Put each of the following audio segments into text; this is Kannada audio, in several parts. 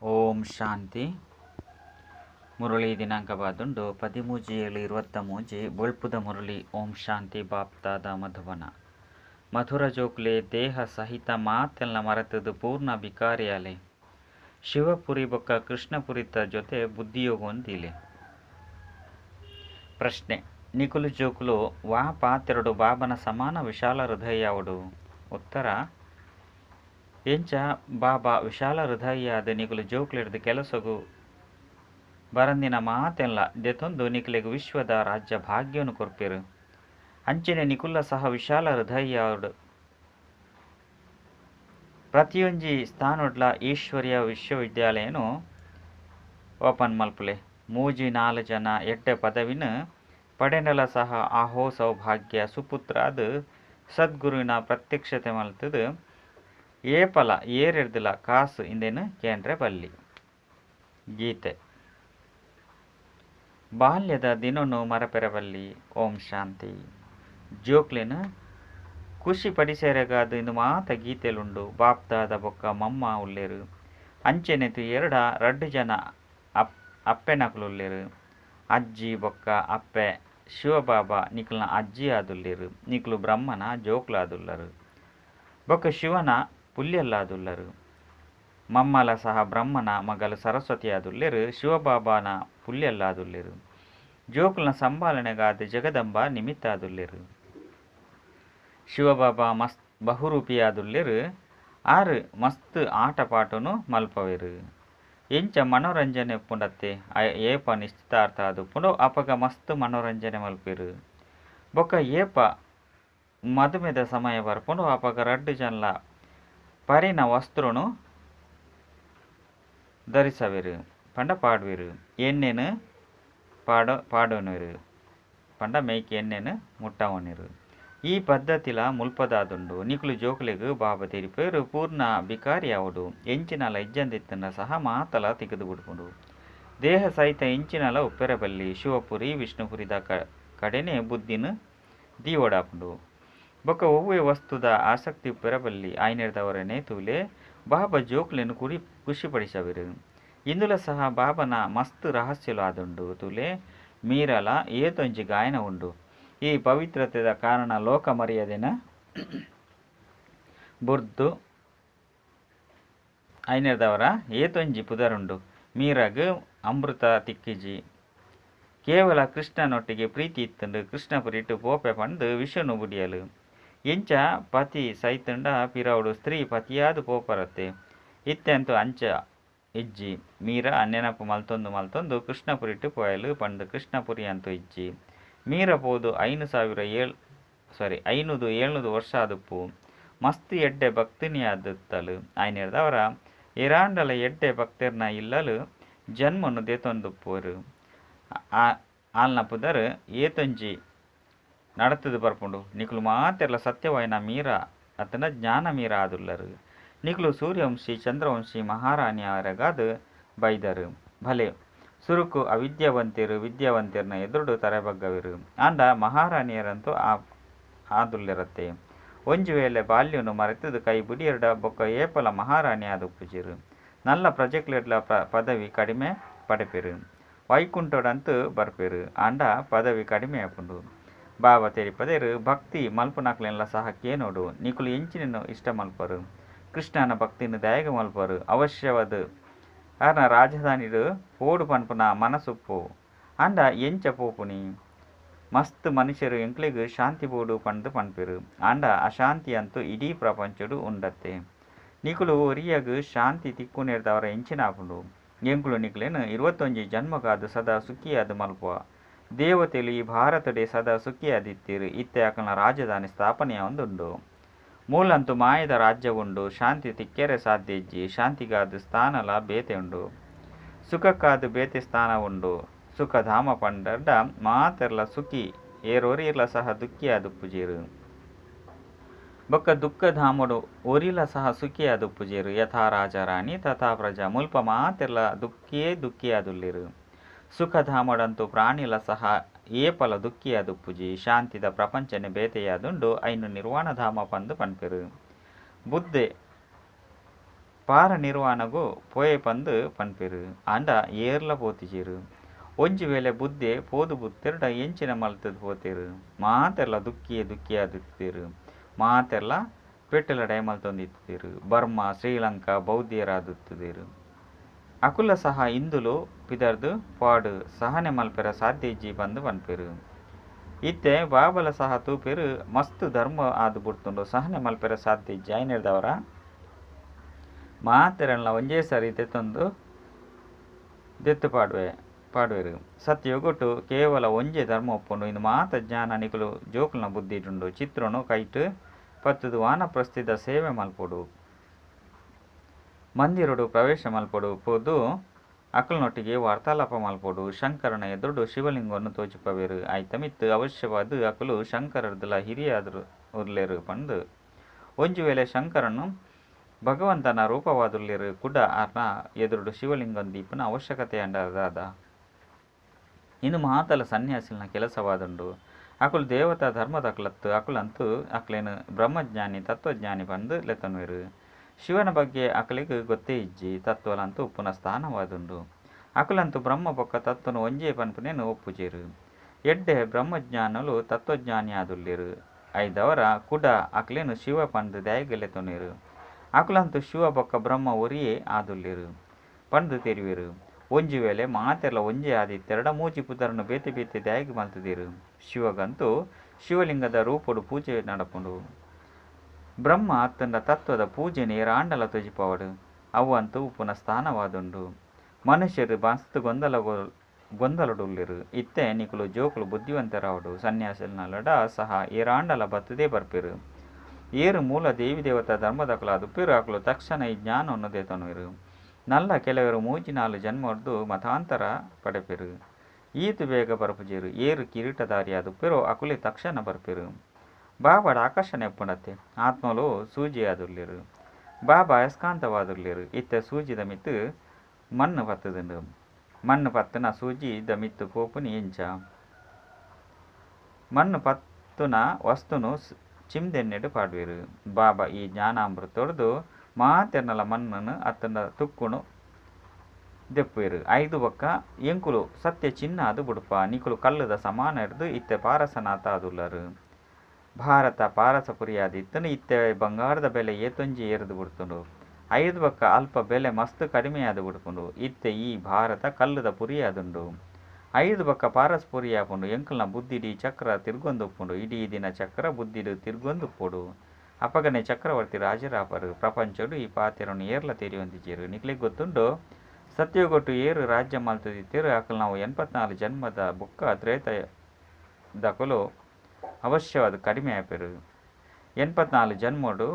ಓಂ ಶಾಂತಿ. ಮುರಳಿ ದಿನಾಂಕ ಬಾದುಂಡು 13/7/23 ಬೊಳ್ಪುದ ಮುರಳಿ. ಓಂ ಶಾಂತಿ. ಬಾಪ್ತಾದ ಮಧುವನ ಮಧುರ ಜೋಕ್ಲೆ ದೇಹ ಸಹಿತ ಮಾತೆಲ್ಲ ಮರೆತದು ಪೂರ್ಣ ಬಿಕಾರಿಯಾಲೆ ಶಿವಪುರಿ ಬೊಕ್ಕ ಕೃಷ್ಣಪುರಿತ ಜೊತೆ ಬುದ್ಧಿಯೋಗೊಂದಿಲೆ. ಪ್ರಶ್ನೆ: ನಿಕುಲು ಜೋಕುಲು ವಾ ಪಾತೆರಡು ಬಾಬನ ಸಮಾನ ವಿಶಾಲ ಹೃದಯವುಡು. ಉತ್ತರ: ಎಂಚ ಬಾಬಾ ವಿಶಾಲ ಹೃದಯಾದ ನಿಕುಲು ಜೋಕ್ಲೆಡ್ದು ಕೆಲಸಗು ಬರಂದಿನ ಮಾತೆಲ್ಲ ದೆತೊಂದು ನಿಕುಲೆಗ್ ವಿಶ್ವದ ರಾಜ್ಯ ಭಾಗ್ಯವನ್ನು ಕೊರ್ಪೆರು. ಅಂಚನೆ ನಿಕುಲ್ಲ ಸಹ ವಿಶಾಲ ಹೃದಯಡು ಪ್ರತಿಯೊಂಜಿ ಸ್ಥಾನೊಡ್ಲ ಈಶ್ವರ್ಯ ವಿಶ್ವವಿದ್ಯಾಲಯನು ಓಪನ್ ಮಲ್ಪುಲೆ. 3-4 ಜನ ಎಡ್ಡೆ ಪದವಿನ ಪಡೆಂಡಲ ಸಹ ಆಹೋ ಸೌಭಾಗ್ಯ ಸುಪುತ್ರಾದ ಸದ್ಗುರುವಿನ ಪ್ರತ್ಯಕ್ಷತೆ ಮಲ್ತದು ಏಪಲ ಏರೆಡ್ದಿಲ ಕಾಸು ಇಂದೇನು ಕೇಂದ್ರೆ ಬಲ್ಲಿ. ಗೀತೆ: ಬಾಲ್ಯದ ದಿನನು ಮರಪೆರಬಲ್ಲಿ. ಓಂ ಶಾಂತಿ. ಜೋಕ್ಲೆನು ಖುಷಿ ಪಡಿಸೇರೆಗಾದು ಇಂದು ಮಾತ ಗೀತೆಲುಂಡು. ಬಾಪ್ದಾದ ಬೊಕ್ಕ ಮಮ್ಮ ಉಲ್ಲೆರು. ಅಂಚೆನೆತು ರಡ್ಡು ಜನ ಅಪ್ಪೆನಕುಲುಲ್ಲೆರು. ಅಜ್ಜಿ ಬೊಕ್ಕ ಅಪ್ಪೆ ಶಿವಬಾಬಾ ನಿಕುಲ್ನ ಅಜ್ಜಿ ಆದುಲ್ಲೆರು. ನಿಕುಲು ಬ್ರಹ್ಮನ ಜೋಕ್ಲಾದುಲ್ಲರು ಬೊಕ್ಕ ಶಿವನ ಪುಲ್ಯಲ್ಲಾದುಲ್ಲರು. ಮಮ್ಮಲ ಸಹ ಬ್ರಹ್ಮನ ಮಗಲು ಸರಸ್ವತಿ ಆದುಲ್ಲೆರು. ಶಿವಬಾಬಾನ ಪುಲ್ಯಲ್ಲಾದುಲ್ಲೆರು. ಜೋಕುಲ್ನ ಸಂಭಾಲನೆಗಾದ ಜಗದಂಬ ನಿಮಿತ್ತ ಆದುಲ್ಲೆರು. ಶಿವಬಾಬಾ ಮಸ್ತ್ ಬಹುರೂಪಿಯಾದುಲ್ಲೆರು. ಆರು ಮಸ್ತ್ ಆಟ ಪಾಟನು ಮಲ್ಪವೆರು. ಎಂಚ ಮನೋರಂಜನೆ ಪುಂಡತ್ತೆ ಏಪ ನಿಶ್ಚಿತಾರ್ಥ ಅದು ಪುಂಡ ಅಪಗ ಮಸ್ತ್ ಮನೋರಂಜನೆ ಮಲ್ಪೆರು. ಬೊಕ್ಕ ಏಪ ಮದುಮೆದ ಸಮಯ ಬರ್ಪುಂಡು ಅಪಗ ರಡ್ಡು ಜನಲ ಪರಿನ ವಸ್ತ್ರನು ಧರಿಸವೆರು ಪಂಡ ಪಾಡುವೆರು. ಎಣ್ಣೆನು ಪಾಡೋನೆರು ಪಂಡ ಮೇಯ್ಕೆ ಎಣ್ಣೆನು ಮುಟ್ಟವನೆರು. ಈ ಪದ್ಧತಿಲ ಮುಲ್ಪದಾದುಂಡು. ನಿಕುಲು ಜೋಕುಲೆಗ್ ಬಾಬಾ ತೆರಿಪೇರು ಪೂರ್ಣ ಬಿಕಾರಿ ಆವಡು. ಎಂಚಿನಲ ಇಜ್ಜಂದಿತ್ತನ ಸಹ ಮಾತಲ ತಿಗದು ಬಿಡ್ಪುಂಡು. ದೇಹ ಸಹಿತ ಎಂಚಿನಲ ಉಪ್ಪೆರಬಲ್ಲಿ. ಶಿವಪುರಿ ವಿಷ್ಣುಪುರಿದ ಕಡೆನೆ ಬುದ್ಧಿನ ದೀವಡಾಪುಂಡು. ಬೊಕ್ಕ ಒವ್ವೆ ವಸ್ತುದ ಆಸಕ್ತಿ ಉಪ್ಪೆರಬಲ್ಲಿ. ಆಯ್ನೆಡ್ದವರನೇ ತೂಲೆ ಬಾಬಾ ಜೋಕ್ಲೆನು ಖುಷಿಪಡಿಸವೆರು. ಇಂದುಲ ಸಹ ಬಾಬನ ಮಸ್ತ್ ರಹಸ್ಯಲು ಆದುಂಡು ತೂಲೆ ಮೀರಲ ಏತೊಂಜಿ ಗಾಯನ ಉಂಡು. ಈ ಪವಿತ್ರತೆದ ಕಾರಣ ಲೋಕ ಮರ್ಯಾದೆನ ಬುರ್ದು ಐನೆರ್ದವರ ಏತೊಂಜಿ ಪುದರುಂಡು. ಮೀರಗ್ ಅಮೃತ ತಿಕ್ಕಿಜಿ ಕೇವಲ ಕೃಷ್ಣನೊಟ್ಟಿಗೆ ಪ್ರೀತಿ ಇತ್ತುಂಡು. ಕೃಷ್ಣಪುರಿಟ್ಟು ಪೋಪೆ ಪಂದು ವಿಷನು ಬುಡಿಯಲು. ಎಂಚ ಪತಿ ಸೈತುಂಡ ಪಿರವುಡು ಸ್ತ್ರೀ ಪತಿಯಾದು ಪೋಪರತ್ತೆ ಇತ್ತೆಂತು ಅಂಚ ಇಜ್ಜಿ ಮೀರ ನೆನಪು ಮಲ್ತೊಂದು ಕೃಷ್ಣಪುರಿಟ್ಟು ಪೋಯಲು ಪಂಡು ಕೃಷ್ಣಪುರಿ ಅಂತೂ ಇಜ್ಜಿ. ಮೀರ ಪೋದು 5,700 ವರ್ಷ ಆದುಪ್ಪು. ಮಸ್ತ್ ಎಡ್ಡೆ ಭಕ್ತಿನಿಯಾದುತ್ತಲು. ಆಯ್ನೆರ್ದವರ ಇರಾಂಡಲ ಎಡ್ಡೆ ಭಕ್ತರ್ನ ಇಲ್ಲಲು ಜನ್ಮನು ದೇತೊಂದುಪ್ಪುವರು. ಆಲ್ನ ಪುದರ್ ಏತೊಂಜಿ ನಡತದು ಬರ್ಪುಂಡು. ನಿಕುಲು ಮಾತೆರ್ಲ ಸತ್ಯವಾಯಿನ ಮೀರ ಅತನ ಜ್ಞಾನ ಮೀರ ಆದುಲ್ಲರು. ನಿಕುಲು ಸೂರ್ಯವಂಶಿ ಚಂದ್ರವಂಶಿ ಮಹಾರಾಣಿಯವರೆಗಾದು ಬೈದರು. ಭಲೆ ಸುರುಕು ವಿದ್ಯಾವಂತಿರ್ನ ಎದುರುಡು ತರೆಬಗ್ಗವೆರು. ಆಂಡ ಮಹಾರಾಣಿಯರಂತೂ ಆದುಲ್ಲೆರತ್ತೆ. ಒಂಜಿ ವೇಳೆ ಬಾಲ್ಯನು ಮರೆತದು ಕೈ ಬುಡಿಯರ್ಡ ಬೊಕ್ಕ ಏಪಲ ಮಹಾರಾಣಿ ಆದುಪ್ಪುಜಿರು. ನಲ್ಲ ಪ್ರಜೆಕ್ಲೆಡ್ಲ ಪದವಿ ಕಡಿಮೆ ಪಡೆಪೆರು. ವೈಕುಂಠಡಂತೂ ಬರ್ಪೆರು. ಆಂಡ ಪದವಿ ಕಡಿಮೆ ಆಪುಂಡು. ಬಾಬಾ ತೆರಿಪದೇರು ಭಕ್ತಿ ಮಲ್ಪುನಕ್ಲೆನ್ಲ ಸಹ ಕೇನೋಡು. ನಿಕುಲು ಎಂಚಿನನು ಇಷ್ಟ ಮಲ್ಪರು. ಕೃಷ್ಣನ ಭಕ್ತಿನ ದಯಗ ಮಲ್ಪರು. ಅವಶ್ಯವದು ಅರ್ನ ರಾಜಧಾನಿಡು ಪೋಡು ಪನ್ಪುನ ಮನಸುಪ್ಪು. ಆಂಡ ಎಂಚ ಪೋಪುನಿ ಮಸ್ತ್ ಮನುಷ್ಯರು ಎಂಕ್ಲೆಗ್ ಶಾಂತಿ ಬೋಡು ಪಂದು ಪನ್ಪೆರು. ಆಂಡ ಅಶಾಂತಿ ಅಂತೂ ಇಡೀ ಪ್ರಪಂಚಡು ಉಂಡತ್ತೆ. ನಿಕುಲು ಒರಿಯಗ್ ಶಾಂತಿ ತಿಕ್ಕುನೆರ್ದವರ ಎಂಚಿನಾಪುಂಡು. ಎಂಕುಲು ನಿಕುಲೆನು 21 ಜನ್ಮಗಾದು ಸದಾ ಸುಖಿಯಾದು ಮಲ್ಪುವ. ದೇವತೆಲು ಈ ಭಾರತಡೆ ಸದಾ ಸುಖಿಯಾದಿತ್ತಿರು. ಇತ್ತೆ ಅಕಲ್ನ ರಾಜಧಾನಿ ಸ್ಥಾಪನೆಯ ಒಂದುಂಡು. ಮೂಲಂತೂ ಮಾಯದ ರಾಜ್ಯವುಂಡು. ಶಾಂತಿ ತಿಕ್ಕೆರೆ ಸಾಧ್ಯ ಇಜ್ಜಿ. ಶಾಂತಿಗಾದು ಸ್ಥಾನಲ ಬೇತೆ ಉಂಡು. ಸುಖಕ್ಕಾದು ಬೇತೆ ಸ್ಥಾನ ಉಂಡು. ಸುಖಧಾಮ ಪಂಡರ್ಡ ಮಾತೆರ್ಲ ಸುಖಿ ಏರೊರಿರ್ಲ ಸಹ ದುಃಖಿಯಾದುಪ್ಪುಜೇರು. ಬೊಕ್ಕ ದುಃಖಧಾಮಡು ಒರಿಲ ಸಹ ಸುಖಿಯಾದುಪ್ಪುಜೇರು. ಯಥಾ ರಾಜ ರಾಣಿ ತಥಾ ಪ್ರಜಾ ಮುಲ್ಪ ಮಾತೆರ್ಲ ದುಃಖಿಯಾದುಲ್ಲೆರು. ಸುಖಧಾಮಡಂತೂ ಪ್ರಾಣಿಲ ಸಹ ಏಪಲ ದುಃಖಿಯಾದುಪ್ಪುಜಿ. ಶಾಂತಿದ ಪ್ರಪಂಚನೆ ಬೇತೆಯಾದುಂಡು. ಐನು ನಿರ್ವಾಣಧಾಮ ಪಂದು ಪನ್ಪೆರು. ಬುದ್ಧೆ ಪಾರ ನಿರ್ವಾಣಗೂ ಪೋಯೆ ಪಂದು ಪನ್ಪೆರು ಆಂಡ ಏರ್ಲ ಪೋತಿಜೇರು. ಒಂಜಿ ವೇಳೆ ಬುದ್ಧೆ ಪೋದು ಬುತ್ತೆರ್ಡ ಎಂಚಿನ ಮಲ್ತದು ಪೋತೆರು ಮಾತೆರ್ಲ ದುಃಖಿಯಾದಿತ್ತೀರು ಮಾತೆರ್ಲ ಪೆಟ್ಟಲ ಡೈಮಲ್ತೊಂದಿತ್ತೀರು. ಬರ್ಮಾ ಶ್ರೀಲಂಕಾ ಬೌದ್ಧಿಯರಾದುತ್ತಿರು ಅಕುಲ ಸಹ ಇಂದುಲು ಪಿದರ್ದು ಪಾಡು ಸಹನೆ ಮಲ್ಪೆರ ಸಾಧ್ಯಜ್ಜಿ ಬಂದು ಪನ್ಪೆರು. ಇತ್ತೆ ಬಾಬಲ ಸಹ ತೂಪೆರು ಮಸ್ತ್ ಧರ್ಮ ಆದು ಬುಡ್ತುಂಡು ಸಹನೆ ಮಲ್ಪೆರ ಸಾಧ್ಯಜ್ಜಿ ಐನೆರ್ದವರ ಮಾತೆರಲ್ಲ ಒಂಜೇ ಸರಿ ತೆತ್ತೊಂದು ದೆತ್ತು ಪಾಡುವೆರು. ಸತ್ಯಗೊಟ್ಟು ಕೇವಲ ಒಂಜೇ ಧರ್ಮ ಒಪ್ಪುಂಡು ಇಂದು ಮಾತ ಜ್ಞಾನ ನಿಕುಲು ಜೋಕುಲ್ನ ಬುದ್ಧಿಡುಂಡು ಚಿತ್ರನು ಕೈಟ್ ಪತ್ತುದು ವಾನಪ್ರಸ್ಥಿತ ಸೇವೆ ಮಲ್ಪೊಡು ಮಂದಿರುಡು ಪ್ರವೇಶ ಮಲ್ಪೊಡು ಪೋದು ಅಕಲ್ನೊಟ್ಟಿಗೆ ವಾರ್ತಾಲಾಪ ಮಲ್ಪೊಡು ಶಂಕರನ ಎದುರುಡು ಶಿವಲಿಂಗವನ್ನು ತೋಚಿಪವೆರು ಆಯ್ತ ಮಿತ್ತು ಅವಶ್ಯವಾದ ಅಕಲು ಶಂಕರರ್ದಲ ಹಿರಿಯಾದರು ಉರ್ಲೆರು ಪಂದು ಒಂಜು ವೇಳೆ ಶಂಕರನು ಭಗವಂತನ ರೂಪವಾದುರ್ಲೆರು ಕುಡ ಆರ್ನ ಎದುರುಡು ಶಿವಲಿಂಗನ್ ದೀಪನ ಅವಶ್ಯಕತೆ ಅಂಡದಾದ ಇಂದು ಮಾತಲ ಸನ್ಯಾಸಿನ ಕೆಲಸವಾದುಂಡು ಅಕುಲು ದೇವತಾ ಧರ್ಮದ ಅಕಲತ್ತು ಅಕುಲಂತೂ ಅಕ್ಲೇನು ಬ್ರಹ್ಮಜ್ಞಾನಿ ತತ್ವಜ್ಞಾನಿ ಬಂದು ಲೆತ್ತನುವೆರು. ಶಿವನ ಬಗ್ಗೆ ಅಕಲಿಗೆ ಗೊತ್ತೇ ಇಜ್ಜಿ ತತ್ವಲಂತೂ ಉಪ್ಪುನ ಸ್ಥಾನವಾದುಂಡು ಅಕುಲಂತೂ ಬ್ರಹ್ಮ ಬೊಕ್ಕ ತತ್ವನು ಒಂಜೇ ಪನ್ಪುನೇನು ಒಪ್ಪುಜೇರು. ಎಡ್ಡೆ ಬ್ರಹ್ಮಜ್ಞಾನಲು ತತ್ವಜ್ಞಾನಿ ಆದುಲ್ಲೆರು ಐದವರ ಕುಡ ಅಕ್ಲೇನು ಶಿವ ಪಂದು ದಯಗೆಲೆತೊನೆರು ಅಕುಲಂತೂ ಶಿವ ಬೊಕ್ಕ ಬ್ರಹ್ಮ ಒರಿಯೇ ಆದುಲ್ಲೆರು ಪಂದು ತೆರಿವೆರು. ಒಂಜಿ ವೇಳೆ ಮಾತೆರ್ಲ ಒಂಜೇ ಆದಿತ್ತೆರಡ ಮೂಜಿ ಪುದರನ್ನು ಬೇತೆ ಬೇತೆ ದಯಗೆ ಮಲ್ತದಿರು. ಶಿವಗಂತೂ ಶಿವಲಿಂಗದ ರೂಪಡು ಪೂಜೆ ನಡಪುಂಡು ಬ್ರಹ್ಮ ಅತ್ತಂಡ ತತ್ವದ ಪೂಜೆನೆ ರಾಂಡಲ ತೊಜಿಪವಡು ಅವಂತೂ ಉಪ್ಪುನ ಸ್ಥಾನವಾದುಂಡು. ಮನುಷ್ಯರು ಮಸ್ತ್ ಗೊಂದಲಡುಲ್ಲೆರು ಇತ್ತೆ ನಿಕುಲು ಜೋಕುಲು ಬುದ್ಧಿವಂತರಾವಡು ಸನ್ಯಾಸಿನಲ್ಲಡ ಸಹ ಏರಾಂಡಲ ಬತ್ತದೇ ಬರ್ಪೆರು. ಏರು ಮೂಲ ದೇವಿ ದೇವತಾ ಧರ್ಮದಕಲಾದುಪ್ಪೆರು ಅಕಲು ತಕ್ಷಣ ಈ ಜ್ಞಾನವನ್ನು ದೇತನುವೆರು. ನಲ್ಲ ಕೆಲವರು ಮೂಜಿ ನಾಲು ಜನ್ಮರ್ದು ಮತಾಂತರ ಪಡೆಪೆರು ಈತು ಬೇಗ ಬರ್ಪುಜೇರು ಏರು ಕಿರೀಟಧಾರಿಯಾದುಪ್ಪೆರು ಅಕುಲೆ ತಕ್ಷಣ ಬರ್ಪೆರು. ಬಾಬಾಡ ಆಕರ್ಷಣೆ ಎಪ್ಪುಂಡತ್ತೆ ಆತ್ಮಲು ಸೂಜಿಯಾದುರ್ಲೆರು ಬಾಬಾ ಅಯಸ್ಕಾಂತವಾದುರ್ಲೆರು ಇತ್ತೆ ಸೂಜಿದ ಮಿತ್ತು ಮಣ್ಣು ಪತ್ತದುಂಡು ಮಣ್ಣು ಪತ್ತನ ಸೂಜಿ ದ ಮಿತ್ತು ಪೋಪುನಿ ಎಂಚ ಮಣ್ಣು ಪತ್ತುನ ವಸ್ತುನು ಚಿಮ್ದೆನ್ನೆಡು ಪಾಡುವೆರು. ಬಾಬಾ ಈ ಜ್ಞಾನಾಮೃತೊಡ್ದು ಮಾತೆರ್ನಲ ಮಣ್ಣನ್ನು ಅತ್ತನ ತುಕ್ಕುಣು ದೆಪ್ಪುವೆರು ಐದು ಬೊಕ್ಕ ಎಂಕುಲು ಸತ್ಯ ಚಿನ್ನ ಅದು ಬುಡುಪ ನಿಕುಲು ಕಲ್ಲುದ ಸಮಾನ ಹಿಡ್ದು ಇತ್ತೆ ಪಾರಸನಾಥ ಆದುಲ್ಲರು. ಭಾರತ ಪಾರಸಪುರಿಯಾದಿತ್ತನು ಇತ್ತೆ ಬಂಗಾರದ ಬೆಲೆ ಏತೊಂಜಿ ಏರಿದು ಬಿಡ್ತುಂಡು ಐದು ಬೊಕ್ಕ ಅಲ್ಪ ಬೆಲೆ ಮಸ್ತ್ ಕಡಿಮೆಯಾದು ಬಿಡ್ಪುಂಡು ಇತ್ತೆ ಈ ಭಾರತ ಕಲ್ಲುದ ಪುರಿಯಾದುಂಡು ಐದು ಬೊಕ್ಕ ಪಾರಸ್ಪುರಿಯಾಪುಂಡು ಎಂಕಲ್ನ ಬುದ್ಧಿಡಿ ಚಕ್ರ ತಿರ್ಗೊಂದುಪ್ಪುಂಡು ಇಡೀ ದಿನ ಚಕ್ರ ಬುದ್ಧಿಡು ತಿರ್ಗೊಂದುಪ್ಪುಡು ಅಪಗನೆ ಚಕ್ರವರ್ತಿ ರಾಜರಾಪರು ಪ್ರಪಂಚಡು ಈ ಪಾತೆರನ್ನು ಏರ್ಲ ತೆರಿಯೊಂದಿಜೇರು ನಿಕ್ಲಿಗೆ ಗೊತ್ತುಂಡು ಸತ್ಯಗೊಟ್ಟು ಏರು ರಾಜ್ಯ ಮಲ್ತದಿತ್ತೇರು ಅಕಲ್ ನಾವು 84 ಜನ್ಮದ ಬುಕ್ಕ ತ್ರೇತದಕಲು ಅವಶ್ಯವಾದ ಕಡಿಮೆ ಆಪೆರು 84 ಜನ್ಮಡು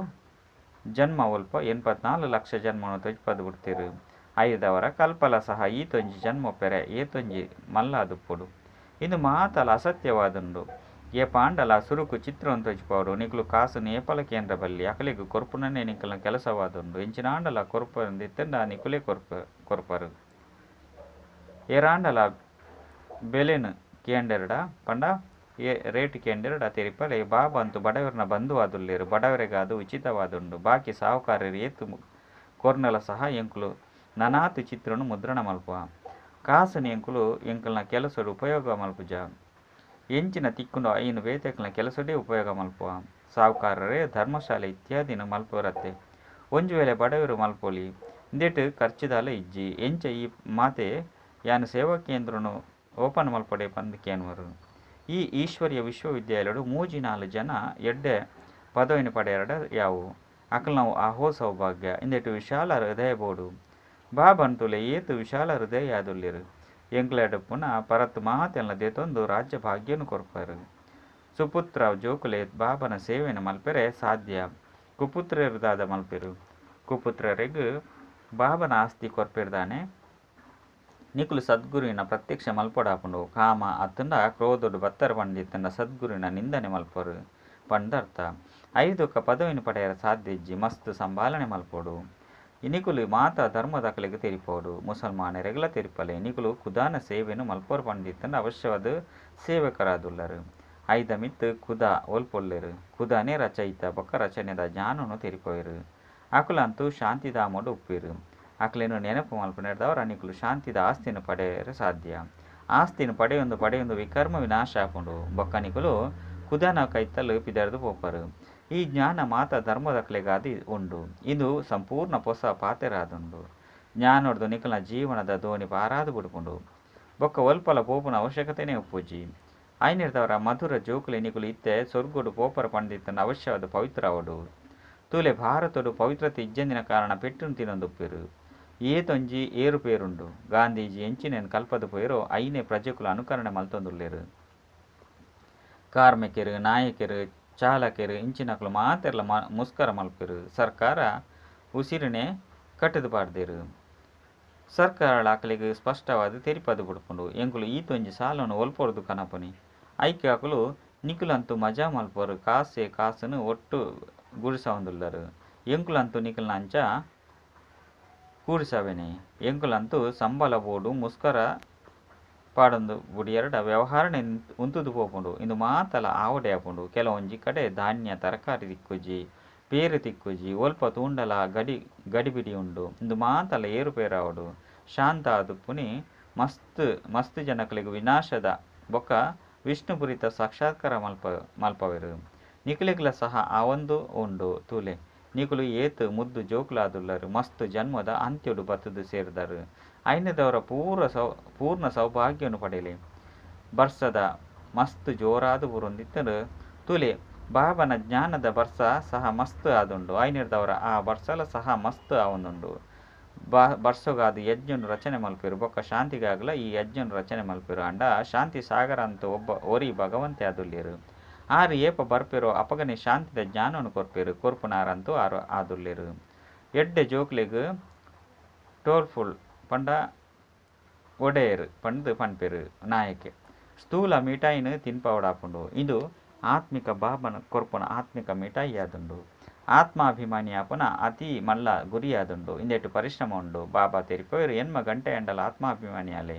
ಜನ್ಮ ಒಲ್ಪ 84 ಲಕ್ಷ ಜನ್ಮನು ತೊಜ್ಪದು ಬಿಡ್ತಿರು ಐದವರ ಕಲ್ಪಲ ಸಹ ಈತೊಂಜಿ ಜನ್ಮೊಪ್ಪೆರೆ ಏತೊಂಜಿ ಮಲ್ಲಾದುಪ್ಪುಡು ಇಂದು ಮಾತಲ ಅಸತ್ಯವಾದುಂಡು ಏ ಪಾಂಡಲ ಸುರುಕು ಚಿತ್ರವನ್ನು ತೊಜ್ಪವಡು ನಿಕುಲು ಕಾಸು ನೇಪಾಳ ಕೇಂದ್ರ ಬಲ್ಲಿ ಅಕಲಿಗೆ ಕೊರ್ಪುನನ್ನೇ ನಿಕಲ್ನ ಕೆಲಸವಾದುಂಡು ಎಂಚಿನಾಂಡಲ ಕೊರ್ಪಂದಿತ್ತಂಡ ನಿಕುಲೇ ಕೊರ್ಪರು ಏರಾಂಡಲ ಬೆಲೆನು ಕೇಂಡೆರಡ ಪಂಡ ರೇಟ್ ಕೇಂಡೆರಡ ತೆರಿಪಲೆ ಬಾಬಾ ಅಂತೂ ಬಡವರನ್ನ ಬಂಧುವಾದುಲ್ಲೇರು ಬಡವರಿಗಾದು ಉಚಿತವಾದುಂಡು ಬಾಕಿ ಸಾಹುಕಾರರು ಏತು ಕೊರ್ನಲ ಸಹ ಎಂಕುಲು ನನಾತು ಚಿತ್ರನು ಮುದ್ರಣ ಮಲ್ಪುವ ಕಾಸು ಎಂಕುಲು ಎಂಕಲ್ನ ಕೆಲಸಡು ಉಪಯೋಗ ಮಲ್ಪುಜ ಎಂಚಿನ ತಿಕ್ಕುಂಡು ಐನು ವೇತಕಲ್ನ ಕೆಲಸಡೇ ಉಪಯೋಗ ಮಲ್ಪುವ ಸಾಹುಕಾರರೇ ಧರ್ಮಶಾಲೆ ಇತ್ಯಾದಿನ ಮಲ್ಪುವರತ್ತೆ ಒಂಜು ವೇಳೆ ಬಡವರು ಮಲ್ಪೊಲಿ ಇಂದೆಟ್ ಖರ್ಚುದಾಲ ಇಜ್ಜಿ ಎಂಚ ಈ ಮಾತೆ ಯಾನು ಸೇವಾ ಕೇಂದ್ರನು ಓಪನ್ ಮಲ್ಪಡೆ ಪಂದಕೇನ್ವರು ಈ ಈಶ್ವರ್ಯ ವಿಶ್ವವಿದ್ಯಾಲಯಡು 34 ಜನ ಎಡ್ಡೆ ಪದವಿನ ಪಡೆಯರಡ ಯಾವು ಅಕಲ್ ನಾವು ಆಹೋ ಸೌಭಾಗ್ಯ ಇಂದೆಟ್ಟು ವಿಶಾಲ ಹೃದಯ ಬೋಡು ಬಾಬಂತುಲೆ ಏತು ವಿಶಾಲ ಹೃದಯ ಯಾದುಲ್ಲೆರು ಎಂಕ್ಲೆಡು ಪುನಃ ಪರತ್ ಮಾತೆಲ್ನ ದೇತೊಂದು ರಾಜ್ಯ ಭಾಗ್ಯನು ಕೊರ್ಪರು ಸುಪುತ್ರ ಜೋಕುಲೆ ಬಾಬನ ಸೇವೆನ ಮಲ್ಪೆರೆ ಸಾಧ್ಯ ಕುಪುತ್ರರದಾದ ಮಲ್ಪೆರು ಕುಪುತ್ರರಿಗೂ ಬಾಬನ ಆಸ್ತಿ ಕೊರ್ಪೆರ್ದಾನೆ ನಿಕುಲು ಸದ್ಗುರುವಿನ ಪ್ರತ್ಯಕ್ಷ ಮಲ್ಪೊಡಾಪುಂಡು ಕಾಮ ಅತ್ತಂಡ ಕ್ರೋಧುಡು ಬತ್ತರ ಪಂಡಿತ್ತಂಡ ಸದ್ಗುರುವಿನ ನಿಂದನೆ ಮಲ್ಪರು ಪಂಡರ್ಥ ಐದೊಕ್ಕ ಪದವಿನ ಪಡೆಯರ ಸಾಧ್ಯಜ್ಜಿ ಮಸ್ತ್ ಸಂಭಾಲನೆ ಮಲ್ಪೊಡು ನಿಕುಲು ಮಾತ ಧರ್ಮದಕಲಿಗೆ ತೆರಿಪೋಡು ಮುಸಲ್ಮಾನರೆಗಲ ತೆರಿಪಲೆ ನಿಕುಲು ಕುದಾನ ಸೇವೆನು ಮಲ್ಪೋರು ಪಂಡಿತ್ತಂಡ ಅವಶ್ಯವಾದ ಸೇವಕರಾದುಲ್ಲರು ಐದ ಮಿತ್ತು ಕುದ ಒಲ್ಪೊಲ್ಲೆರು ಕುದಾನೇ ರಚಯಿತ ಬೊಕ್ಕ ರಚನೆದ ಜ್ಞಾನನು ತೆರಿಪೋಯರು ಅಕುಲಂತೂ ಶಾಂತಿಧಾಮಡು ಉಪ್ಪಿರು. ಅಕ್ಲೇನು ನೆನಪು ಮಲ್ಪನೆಡ್ದವರ ನಿಕುಲು ಶಾಂತಿದ ಆಸ್ತಿನ ಪಡೆಯರು ಸಾಧ್ಯ. ಆಸ್ತಿನ ಪಡೆಯೊಂದು ವಿಕರ್ಮ ವಿನಾಶ ಆಪುಂಡು ಬೊಕ್ಕ ನಿಕುಲು ಕುದನ ಕೈತಲು ಪಿದರ್ದು ಪೋಪರು. ಈ ಜ್ಞಾನ ಮಾತ ಧರ್ಮದಕ್ಲೆಗಾದಿ ಉಂಡು. ಇದು ಸಂಪೂರ್ಣ ಪೊಸ ಪಾತೆರಾದುಂಡು. ಜ್ಞಾನೊಡ್ದು ನಿಕಲ್ನ ಜೀವನದ ದೋಣಿ ಪಾರಾದು ಬಿಡುಪುಂಡು ಬೊಕ್ಕ ಒಲ್ಪಲ ಪೋಪುನ ಅವಶ್ಯಕತೆನೇ ಉಪ್ಪುಜಿ. ಐನಿರ್ದವರ ಮಧುರ ಜೋಕುಲೆ ನಿಕುಲು ಇತ್ತೆ ಸೊರ್ಗುಡು ಪೋಪರ ಪಂಡಿತನ ಅವಶ್ಯವಾದ ಪವಿತ್ರ ಅವಡು. ತೂಲೆ ಭಾರತಡು ಪವಿತ್ರತೆ ಇಜ್ಜಂದಿನ ಕಾರಣ ಪೆಟ್ಟುನು ತಿನ್ನೊಂದುಪ್ಪಿರು. ಏತೊಂಜಿ ಏರುಪೇರುಂಡು. ಗಾಂಧೀಜಿ ಎಂಚಿನೇನು ಕಲ್ಪದ ಪೋಯಿರೋ ಐನೇ ಪ್ರಜೆಕುಲು ಅನುಕರಣೆ ಮಲ್ತೊಂದುಲ್ಲೆರು. ಕಾರ್ಮಿಕರು, ನಾಯಕರು, ಚಾಲಕರು ಇಂಚಿನಕಲು ಮಾತೆರ್ಲ ಮುಸ್ಕರ ಮಲ್ಪೆರು. ಸರ್ಕಾರ ಉಸಿರಿನೇ ಕಟ್ಟದು ಪಾಡ್ದೇರು. ಸರ್ಕಾರ ಆಕಲಿಗೆ ಸ್ಪಷ್ಟವಾದ ತೆರಿಪದು ಬಿಡ್ಕೊಂಡು ಎಂಕುಲು ಈತೊಂಜಿ ಸಾಲನ್ನು ಒಲ್ಪೊರ್ದು ಕನಪನಿ ಐಕ್ಯಾಕುಲು ನಿಕುಲಂತೂ ಮಜಾ ಮಲ್ಪರು. ಕಾಸನ್ನು ಒಟ್ಟು ಗುಡಿಸವಂದುಲ್ಲರು. ಎಂಕುಲಂತೂ ನಿಕಲ್ನ ಅಂಚ ಕೂಡಿಸವೆನೆ. ಎಂಕುಲಂತೂ ಸಂಬಳ ಬೋಡು ಮುಸ್ಕರ ಪಾಡೊಂದು ಬುಡಿ ಎರಡ ವ್ಯವಹಾರನೆ ಉಂತುದು ಪೋಪುಂಡು. ಇಂದು ಮಾತಲ ಆವಡೆ ಆಪುಂಡು. ಕೆಲವೊಂಜಿ ಕಡೆ ಧಾನ್ಯ ತರಕಾರಿ ತಿಕ್ಕುಜಿ, ಪೇರು ತಿಕ್ಕುಜಿ, ಒಲ್ಪ ತೂಂಡಲ ಗಡಿಬಿಡಿ ಉಂಡು. ಇಂದು ಮಾತಲ ಏರುಪೇರಾವಡು. ಶಾಂತ ಆದುಪ್ಪುನಿ ಮಸ್ತ್ ಜನಕಲಿಗೆ ವಿನಾಶದ ಬೊಕ್ಕ ವಿಷ್ಣುಪುರಿತ ಸಾಕ್ಷಾತ್ಕಾರ ಮಲ್ಪವೆರು. ನಿಕುಲೆಗ್ಲ ಸಹ ಆವೊಂದು ಉಂಡು ತೂಲೆ. ನಿಕುಲು ಏತು ಮುದ್ದು ಜೋಕುಲಾದುಲ್ಲರು. ಮಸ್ತ್ ಜನ್ಮದ ಅಂತ್ಯಡು ಬತ್ತದು ಸೇರಿದರು. ಐನದವರ ಪೂರ್ಣ ಸೌಭಾಗ್ಯವನ್ನು ಪಡೆಯಲಿ. ಬರ್ಸದ ಮಸ್ತ್ ಜೋರಾದು ಬುರೊಂದಿತ್ತರು ತೂಲೆ. ಬಾಬನ ಜ್ಞಾನದ ಬರ್ಸ ಸಹ ಮಸ್ತ್ ಆದುಂಡು. ಐನಿರ್ದವರ ಆ ಬರ್ಸಲ ಸಹ ಮಸ್ತ್ ಆವೊಂದುಂಡು. ಬರ್ಸೊಗಾದು ಯಜ್ಞನು ರಚನೆ ಮಲ್ಪೆರು ಬೊಕ್ಕ ಶಾಂತಿಗಾಗಲ ಈ ಯಜ್ಞನು ರಚನೆ ಮಲ್ಪೆರು. ಅಂಡ ಶಾಂತಿ ಸಾಗರ ಅಂತ ಒಬ್ಬ ಒರಿ ಭಗವಂತೆ ಆದುಲ್ಲೇರು. ಆರು ಏಪ ಬರ್ಪೆರೋ ಅಪಗನೆ ಶಾಂತಿದ ಜ್ಞಾನವನ್ನು ಕೊರ್ಪೆರು. ಕೊರ್ಪುನಾರಂತೂ ಆದುಲ್ಲೇರು. ಎಡ್ಡೆ ಜೋಕ್ಲೆಗ್ ಟೋಲ್ಫುಲ್ ಪಂಡ ಒಡೆಯರು ಪಂಡು ಪನ್ಪೆರು ನಾಯಕೆ. ಸ್ಥೂಲ ಮಿಠಾಯಿನ ತಿನ್ಪವಡಾಪುಂಡು. ಇದು ಆತ್ಮಿಕ ಬಾಬನ ಕೊರ್ಪುನ ಆತ್ಮಿಕ ಮಿಠಾಯಿ ಆದುಂಡು. ಆತ್ಮಾಭಿಮಾನಿ ಆಪುನ ಅತಿ ಮಲ್ಲ ಗುರಿಯಾದುಂಡು. ಇಂದೆಟ್ಟು ಪರಿಶ್ರಮ ಉಂಡು. ಬಾಬಾ ತೆರಿಪೋಯರು ಎನ್ಮ ಗಂಟೆ ಎಂಡಲ ಆತ್ಮಾಭಿಮಾನಿ ಆಲೆ.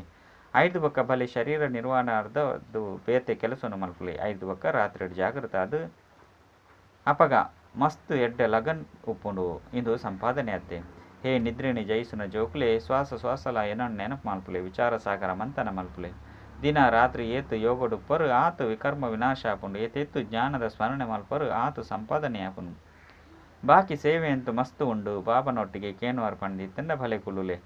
5 ಬೊಕ್ಕ ಬಲೆ ಶರೀರ ನಿರ್ವಹಣಾರ್ದು ಬೇತೆ ಕೆಲಸವನ್ನು ಮಲ್ಪಲಿ. 5 ಬೊಕ್ಕ ರಾತ್ರಿ ಜಾಗೃತ ಅದು ಅಪಗ ಮಸ್ತ್ ಎಡ್ಡೆ ಲಗನ್ ಉಪ್ಪುಂಡು. ಇದು ಸಂಪಾದನೆ ಅದ್ದೆ. ಹೇ ನಿದ್ರಿಣಿ ಜಯಿಸುನ ಜೋಕುಲೆ ಶ್ವಾಸಲ ಏನನ್ನು ನೆನಪು ಮಲ್ಪಲೆ. ವಿಚಾರ ಸಾಗರ ಮಂಥನ ಮಲ್ಪಲೆ. ದಿನ ರಾತ್ರಿ ಏತು ಯೋಗಡುಪ್ಪರು ಆತು ವಿಕರ್ಮ ವಿನಾಶ ಆಪುಂಡು. ಏತೆತ್ತು ಜ್ಞಾನದ ಸ್ಮರಣೆ ಮಲ್ಪರು ಆತು ಸಂಪಾದನೆ ಆಪುಂಡು. ಬಾಕಿ ಸೇವೆ ಅಂತೂ ಮಸ್ತ್ ಉಂಡು. ಬಾಬನೊಟ್ಟಿಗೆ ಕೇನುವಾರು ಪಂಡಿತ್ತಂಡ ಭಲೆ ಕುಲುಲೆ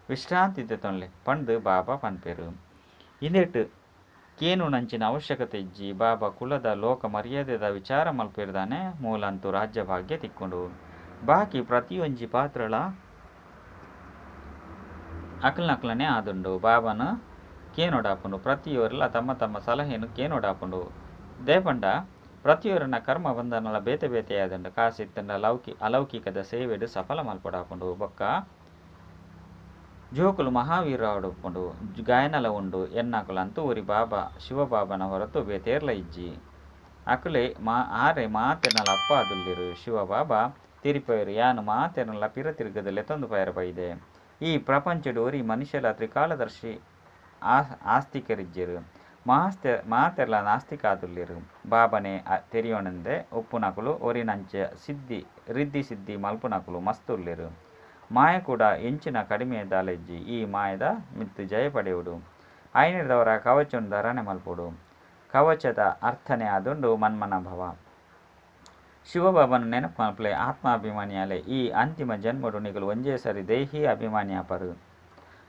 ವಿಶ್ರಾಂತಿ ತೊನ್ಲೆ ಪಂಡು ಬಾಬಾ ಪನ್ಪೆರು. ಇಂದೆಟ್ಟು ಕೇನು ನಂಚಿನ ಅವಶ್ಯಕತೆ ಇಜ್ಜಿ ಬಾಬಾ ಕುಲದ ಲೋಕ ಮರ್ಯಾದೆದ ವಿಚಾರ ಮಲ್ಪೆರ್ದಾನೆ. ಮೂಲಂತೂ ರಾಜ್ಯ ಭಾಗ್ಯ ತಿಕ್ಕೊಂಡು ಬಾಕಿ ಪ್ರತಿಯೊಂಜಿ ಪಾತ್ರಳ ಅಕಲ್ನಕ್ಲನೆ ಆದುಂಡು. ಬಾಬನ ಕೇನೊಡಾಪುಂಡು. ಪ್ರತಿಯೊರೆಲ್ಲ ತಮ್ಮ ತಮ್ಮ ಸಲಹೆಯನ್ನು ಕೇನೊಡಾಪುಂಡು. ದೇಪಂಡ ಪ್ರತಿಯೊರನ ಕರ್ಮ ಬಂಧನಲ ಬೇತೆ ಬೇತೆಯಾದುಂಡು. ಕಾಸಿತ್ತಂಡ ಅಲೌಕಿಕದ ಸೇವೆಡು ಸಫಲ ಮಲ್ಪಡಾಪುಂಡು. ಬೊಕ್ಕ ಜೋಕುಲು ಮಹಾವೀರ ಆಡುಪ್ಪುಂಡು. ಗಾಯನಲ ಉಂಡು ಎನ್ನಕುಲಂತೂ ಒರಿ ಬಾಬಾ ಶಿವಬಾಬನ ಹೊರತು ಬೇತೇರ್ಲ ಇಜ್ಜಿ. ಅಕುಲೆ ಆರೆ ಮಾತೆರ್ನಲ ಅಪ್ಪ ಆದುಲ್ಲಿರು. ಶಿವಬಾಬಾ ತಿರಿಪೋಯರು ಯಾನು ಮಾತೆರ್ನಲ ಪಿರ ತಿರುಗದಲ್ಲೇ ತೊಂದು ಪಯರ ಬೈದೆ. ಈ ಪ್ರಪಂಚಡು ಒರಿ ಮನುಷ್ಯಲ ತ್ರಿಕಾಲದರ್ಶಿ ಆಸ್ತಿಕರಿಜ್ಜೆರು. ಮಾತೆರ್ಲ ನಾಸ್ತಿಕ ಆದುಲ್ಲಿರು. ಬಾಬನೆ ತೆರಿಯೋಣಂದೆ ಉಪ್ಪುನಕುಲು ಒರಿನಂಚ ರಿದ್ದಿ ಸಿದ್ಧಿ ಮಲ್ಪುನಕುಲು ಮಸ್ತುಲ್ಲೆರು. ಮಾಯ ಕೂಡ ಎಂಚಿನ ಕಡಿಮೆ ದಾಲೆಜ್ಜಿ. ಈ ಮಾಯದ ಮಿತ್ತು ಜಯ ಪಡೆಯುವುದು. ಐನಿರ್ದವರ ಕವಚವನ್ನು ಧರಣೆ ಮಲ್ಪುಡು. ಕವಚದ ಅರ್ಥನೇ ಆದುಂಡು ಮನ್ಮನ ಭವ. ಶಿವಬಾಬನ ನೆನಪು ಮಲ್ಪಲೆ ಆತ್ಮಾಭಿಮಾನಿಯಾಲೆ. ಈ ಅಂತಿಮ ಜನ್ಮಡು ನಿಗಲು ಒಂಜೇ ಸರಿ ದೇಹಿ ಅಭಿಮಾನಿ ಆಪರು.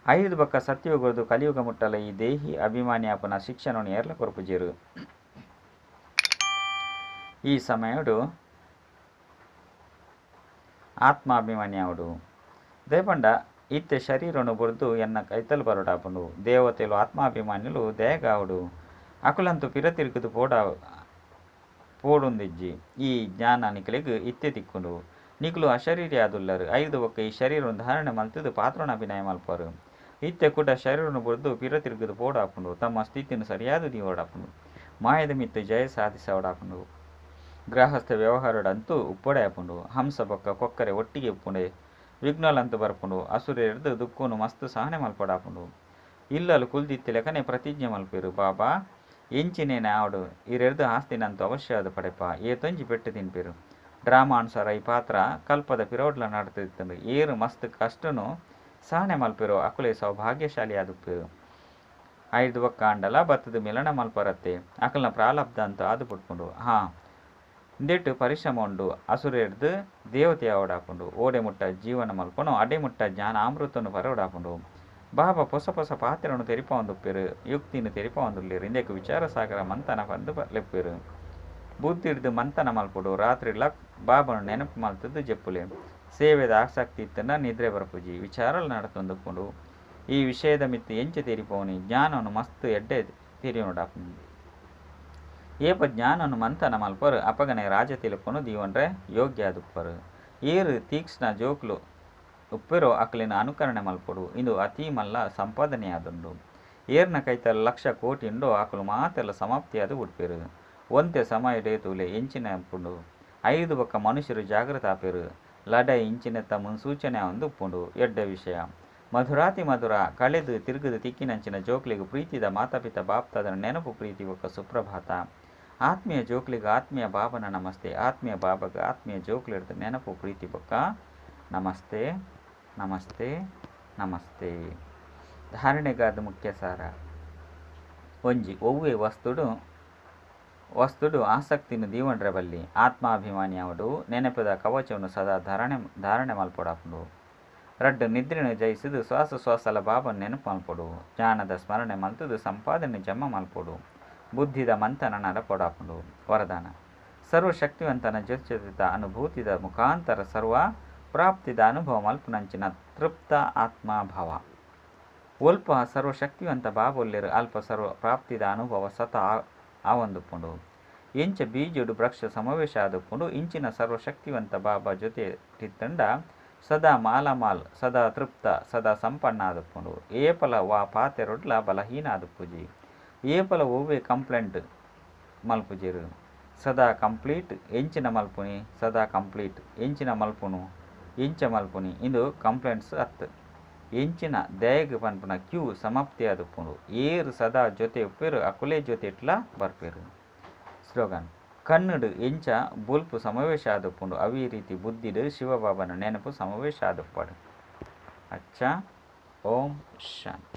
5 ಬೊಕ್ಕ ಸತ್ಯಯುಗದು ಕಲಿಯುಗ ಮುಟ್ಟಲ ಈ ದೇಹಿ ಅಭಿಮಾನಿ ಆಪನ ಶಿಕ್ಷಣವನ್ನು ಏರ್ಲ ಕೊರ್ಪುಜೆರು. ಈ ಸಮಯಡು ಆತ್ಮಾಭಿಮಾನಿ ಆವಡು. ದೇಪಂಡ ಇತ್ತೆ ಶರೀರನು ಬುರ್ದು ಎನ್ನ ಕೈತಲು ಬರೋಡಾಪುಂಡು. ದೇವತೆಲು ಆತ್ಮಾಭಿಮಾನಿಲು ದೇಗಾವಡು. ಅಕುಲಂತೂ ಪಿರ ತಿರುಗುದು ಪೋಡುಂದಿಜ್ಜಿ. ಈ ಜ್ಞಾನ ನಿಕಲಿಗೆ ಇತ್ತೆ ತಿಕ್ಕುಂಡು. ನಿಕುಲು ಅಶರೀರಿ ಆದುಲ್ಲರು. 5 ಬೊಕ್ಕ ಈ ಶರೀರವನ್ನು ಧಾರಣೆ ಮಲ್ತಿದ್ದು ಪಾತ್ರನ ಅಭಿನಯ ಮಲ್ಪರು. ಇತ್ತೆ ಕೂಡ ಶರೀರನು ಬುರ್ದು ಪಿರ ತಿರುಗುದು ಪೋಡಾಪುಂಡು. ತಮ್ಮ ಸ್ಥಿತಿಯನ್ನು ಸರಿಯಾದ ಓಡಾಪುಂಡು. ಮಾಯದ ಮಿತ್ತು ಜಯ ಸಾಧಿಸೋಡಾಪುಂಡು. ಗೃಹಸ್ಥ ವ್ಯವಹಾರಡಂತೂ ಉಪ್ಪೊಡೆ ಆಪುಂಡು. ಹಂಸ ಬೊಕ್ಕ ಕೊಕ್ಕರೆ ಒಟ್ಟಿಗೆ ಉಪ್ಪುಂಡೆ ವಿಘ್ನಲಂತೂ ಬರ್ಪುಂಡು. ಅಸುರೆರ್ದು ದುಃಖನು ಮಸ್ತ್ ಸಹನೆ ಮಲ್ಪಡಾಪುಂಡು. ಇಲ್ಲಲು ಕುಲ್ದಿತ್ತೆ ಲೆಕ್ಕನೆ ಪ್ರತಿಜ್ಞೆ ಮಲ್ಪೆರು. ಬಾಬಾ ಎಂಚಿನೇನೆ ಆವಡು ಇರೆರ್ದು ಆಸ್ತಿನಂತೂ ಅವಶ್ಯವಾದ ಪಡೆಪ ಏತೊಂಜಿ ಪೆಟ್ಟು ತಿನ್ಪೆರು. ಡ್ರಾಮಾ ಅನುಸಾರ ಈ ಪಾತ್ರ ಕಲ್ಪದ ಪಿರೋಡ್ಲ ನಡ್ತಿತ್ತು. ಏರು ಮಸ್ತ್ ಕಷ್ಟನು ಸಹನೆ ಮಲ್ಪಿರೋ ಅಕುಲೆ ಸೌಭಾಗ್ಯಶಾಲಿ ಆದುಪ್ಪು. 5 ಒಕ್ಕ ಅಂಡಲ ಬತ್ತದ ಮಿಲನ ಮಲ್ಪರತ್ತೆ ಅಕಲ್ನ ಪ್ರಾಲಬ್ಧ ಅಂತ ಅದು ಪುಟ್ಕೊಂಡು ಇಂದೆಟ್ಟು ಪರಿಶ್ರಮ ಉಂಡು ಅಸುರೇಡ್ದು ದೇವತೆ ಓಡಾಪುಂಡು ಓಡೆ ಮುಟ್ಟ ಜೀವನ ಮಲ್ಪನು ಅಡೆ ಮುಟ್ಟ ಜ್ಞಾನ ಅಮೃತನು ಪರೋಡಾಪುಂಡು. ಬಾಬಾ ಹೊಸ ಹೊಸ ಪಾತ್ರನು ತೆರಿಪ ಒಂದುಪ್ಪೇರು ಯುಕ್ತಿನ ತೆರಿಪ ಒಂದುಲ್ಲೇರು ಇಂದಕ್ಕೆ ವಿಚಾರ ಸಾಗರ ಮಂಥನ ಬಂದು ಲೆಪ್ಪೇರು. ಬುದ್ಧಿ ಹಿಡ್ದು ಮಂಥನ ಮಲ್ಪುಡು ರಾತ್ರಿಲ ಬಾಬನು ನೆನಪು ಮಲ್ತದ್ದು ಜೆಪ್ಪುಲೆ. ಸೇವೆದ ಆಸಕ್ತಿ ಇತ್ತನ ನಿದ್ರೆ ಬರಪುಜಿ ವಿಚಾರలు ನಡತೊಂದುಕೊಂಡು ಈ ವಿಷಯದ ಮಿತ್ತು ಎಂಚೆ ತೆರಿಪವನಿ ಜ್ಞಾನವನ್ನು ಮಸ್ತ್ ಎಡ್ಡೆ ತೆರಿಯೋಡಾಪುಂಡು. ಏಪ ಜ್ಞಾನನು ಮಂಥನ ಮಲ್ಪರು ಅಪಗನೆ ರಾಜ ತಿಲುಪನು ದೀವನ್ರೆ ಯೋಗ್ಯ ಆದುಪ್ಪರು. ಏರು ತೀಕ್ಷ್ಣ ಜೋಕ್ಲು ಉಪ್ಪಿರೋ ಅಕಲಿನ ಅನುಕರಣೆ ಮಲ್ಪಡು ಇಂದು ಅತಿ ಮಲ್ಲ ಸಂಪಾದನೆಯಾದುಂಡು. ಏರ್ನ ಕೈತಲ್ಲ 1,00,000 ಕೋಟಿ ಉಂಡು ಆಕಲು ಮಾತೆಲ್ಲ ಸಮಾಪ್ತಿಯಾದ ಉಡ್ಪೇರು. ಒಂತೆ ಸಮಯ ಡೇತುಲೆ ಎಂಚಿನ ಉಪ್ಪುಂಡು 5 ಒಕ್ಕ ಮನುಷ್ಯರು ಜಾಗೃತ ಆಪೇರು. ಲಡೈ ಇಂಚಿನೆತ್ತ ಮುನ್ಸೂಚನೆ ಒಂದು ಉಪ್ಪುಂಡು ಎಡ್ಡ ವಿಷಯ. ಮಧುರಾತಿ ಮಧುರ ಕಳೆದು ತಿರುಗದು ತಿಕ್ಕಿನಂಚಿನ ಜೋಕ್ಲಿಗೆ ಪ್ರೀತಿದ ಮಾತಾಪಿತ ಬಾಪ್ತಾದನ ನೆನಪು ಪ್ರೀತಿ ಒಕ್ಕ ಸುಪ್ರಭಾತ. ಆತ್ಮೀಯ ಜೋಕ್ಲಿಗೆ ಆತ್ಮೀಯ ಬಾಬನ ನಮಸ್ತೆ. ಆತ್ಮೀಯ ಬಾಬಾಗ ಆತ್ಮೀಯ ಜೋಕ್ಲಿಡ್ದು ನೆನಪು ಪ್ರೀತಿ ಬೊಕ್ಕ ನಮಸ್ತೆ ನಮಸ್ತೆ ನಮಸ್ತೆ. ಧಾರಣೆಗಾದ ಮುಖ್ಯ ಸಾರ ಒಂಜಿ ಒವ್ವೇ ವಸ್ತುಡು ಆಸಕ್ತಿನ ದೀವನ್ರೆ ಬಲ್ಲಿ ಆತ್ಮಾಭಿಮಾನಿ ಅವಡು ನೆನಪದ ಕವಚವನ್ನು ಸದಾ ಧಾರಣೆ ಮಲ್ಪೊಡಾಪುಂಡು. 2 ನಿದ್ರೆನು ಜಯಿಸಿದು ಶ್ವಾಸಲ ಬಾಬನ ನೆನಪು ಮಲ್ಪೊಡು. ಜ್ಞಾನದ ಸ್ಮರಣೆ ಮಲ್ತದು ಸಂಪಾದನೆ ಜಮ್ಮ ಮಲ್ಪೊಡು. ಬುದ್ಧಿದ ಮಂಥನ ನಡಪೊಡಾಪುಂಡು. ವರದಾನ ಸರ್ವಶಕ್ತಿವಂತನ ಜೊತೆಜೊತೆತ ಅನುಭೂತಿದ ಮುಖಾಂತರ ಸರ್ವ ಪ್ರಾಪ್ತಿದ ಅನುಭವ ಮಲ್ಪುನಂಚಿನ ತೃಪ್ತ ಆತ್ಮಭಾವ. ಒಲ್ಪ ಸರ್ವಶಕ್ತಿವಂತ ಬಾಬೊಲ್ಲೆರು ಅಲ್ಪ ಸರ್ವ ಪ್ರಾಪ್ತಿದ ಅನುಭವ ಸತ ಆವೊಂದುಪ್ಪುಂಡು. ಎಂಚ ಬೀಜುಡು ವೃಕ್ಷ ಸಮಾವೇಶ ಆದುಪ್ಪುಂಡು ಇಂಚಿನ ಸರ್ವಶಕ್ತಿವಂತ ಬಾಬಾ ಜೊತೆ ಟಿತ್ತಂಡ ಸದಾ ಮಾಲಮಾಲ್ ಸದಾ ತೃಪ್ತ ಸದಾ ಸಂಪನ್ನ ಆದುಪ್ಪುಂಡು. ಏಪಲ ವಾ ಪಾತೆರೊಡ್ಲ ಬಲಹೀನ ಆದುಪ್ಪುಜಿ. ಏಪಲ ಒವ್ವೇ ಕಂಪ್ಲೇಂಟ್ ಮಲ್ಪುಜೆರು ಸದಾ ಕಂಪ್ಲೀಟ್ ಎಂಚಿನ ಮಲ್ಪುನಿ ಸದಾ ಕಂಪ್ಲೀಟ್ ಎಂಚಿನ ಮಲ್ಪುನು ಎಂಚ ಮಲ್ಪುನಿ ಇಂದು ಕಂಪ್ಲೇಂಟ್ಸ್ ಅತ್ತು. ಎಂಚಿನ ದಯಗ್ ಪನ್ಪುನ ಕ್ಯೂ ಸಮಾಪ್ತಿ ಆದುಪ್ಪುಂಡು. ಏರು ಸದಾ ಜೊತೆ ಉಪ್ಪೇರು ಅಕುಲೆ ಜೊತೆ ಇಟ್ಲ ಬರ್ಪೇರು. ಸ್ಲೋಗನ್ ಕನ್ನಡು ಎಂಚ ಬುಲ್ಪು ಸಮಾವೇಶ ಆದುಪ್ಪುಂಡು ಅವಿ ರೀತಿ ಬುದ್ಧಿಡು ಶಿವಬಾಬನ ನೆನಪು ಸಮಾವೇಶ ಆದುಪ್ಪಡು. ಅಚ್ಚ ಓಂ ಶಾಂತಿ.